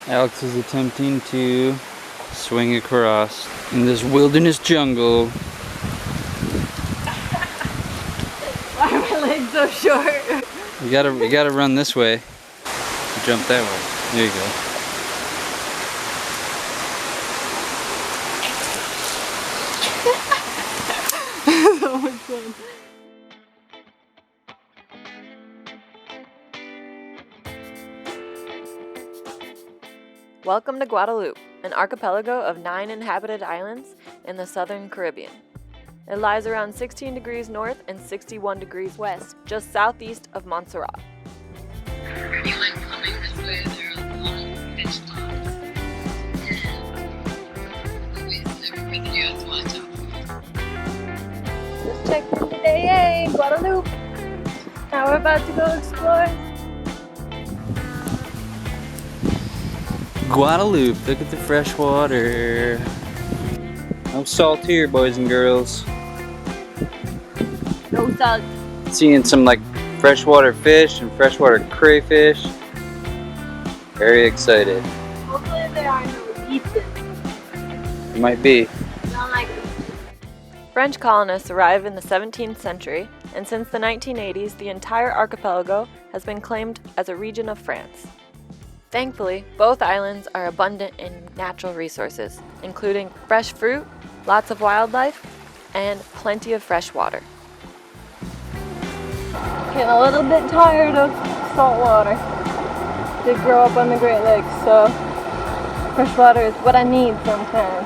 Alex is attempting to swing across in this wilderness jungle. Why are my legs so short? You gotta run this way. Jump that way. There you go. So much fun. Welcome to Guadeloupe, an archipelago of 9 inhabited islands in the southern Caribbean. It lies around 16 degrees north and 61 degrees west, just southeast of Montserrat. You like coming this way? There are long fish ponds and always everywhere that you have to watch out for. Just checked in today, yay, Guadeloupe! Now we're about to go explore. Guadeloupe, look at the fresh water. No salt here, boys and girls. No salt. Seeing some like freshwater fish and freshwater crayfish. Very excited. Hopefully there are no beaches. It might be. Not like French colonists arrived in the 17th century, and since the 1980s, the entire archipelago has been claimed as a region of France. Thankfully, both islands are abundant in natural resources, including fresh fruit, lots of wildlife, and plenty of fresh water. Getting a little bit tired of salt water. Did grow up on the Great Lakes, so fresh water is what I need sometimes.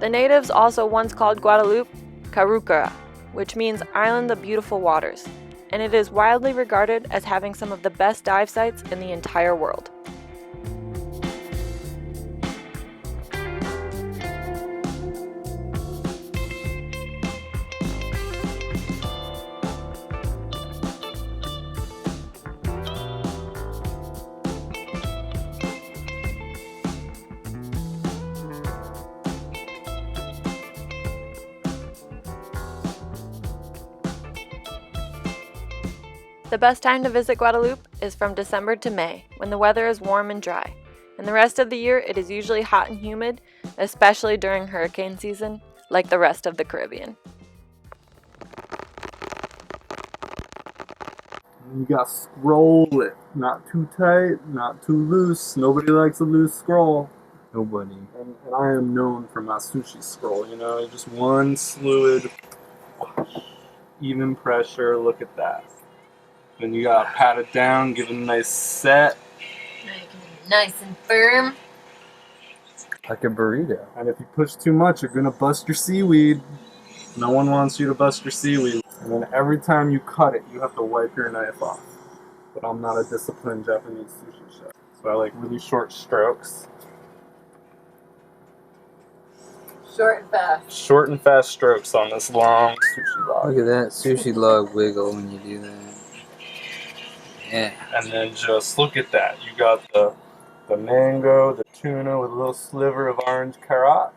The natives also once called Guadeloupe Carúcara, which means Island of Beautiful Waters, and it is widely regarded as having some of the best dive sites in the entire world. The best time to visit Guadeloupe is from December to May, when the weather is warm and dry. And the rest of the year, it is usually hot and humid, especially during hurricane season, like the rest of the Caribbean. You gotta scroll it. Not too tight, not too loose. Nobody likes a loose scroll. Nobody. And I am known for my sushi scroll, you know, just one fluid, even pressure, look at that. Then you gotta pat it down, give it a nice set. Nice and firm. Like a burrito. And if you push too much, you're gonna bust your seaweed. No one wants you to bust your seaweed. And then every time you cut it, you have to wipe your knife off. But I'm not a disciplined Japanese sushi chef, so I like really short strokes. Short and fast. Short and fast strokes on this long sushi log. Look at that sushi log wiggle when you do that. Yeah. And then just look at that. You got the mango, the tuna with a little sliver of orange carrot.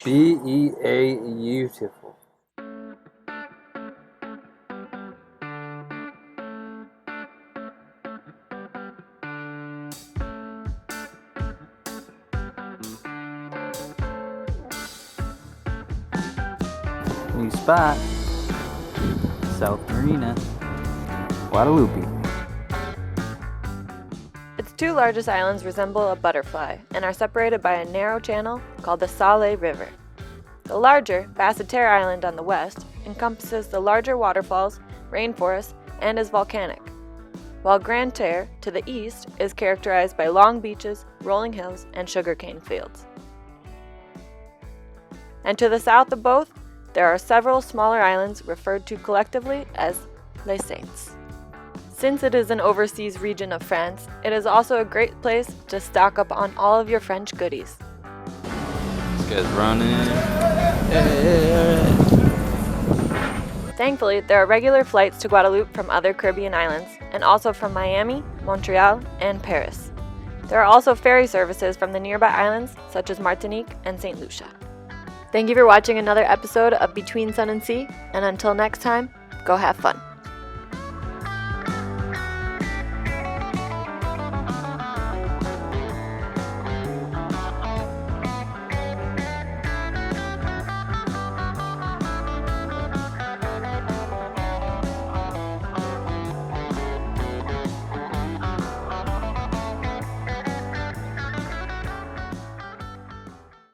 Beautiful. New spot. South Marina. Guadeloupe. Its two largest islands resemble a butterfly and are separated by a narrow channel called the Salé River. The larger, Basseterre Island on the west, encompasses the larger waterfalls, rainforests, and is volcanic, while Grande Terre, to the east, is characterized by long beaches, rolling hills, and sugarcane fields. And to the south of both, there are several smaller islands referred to collectively as Les Saints. Since it is an overseas region of France, it is also a great place to stock up on all of your French goodies. This guy's running. Thankfully, there are regular flights to Guadeloupe from other Caribbean islands, and also from Miami, Montreal, and Paris. There are also ferry services from the nearby islands, such as Martinique and St. Lucia. Thank you for watching another episode of Between Sun and Sea, and until next time, go have fun.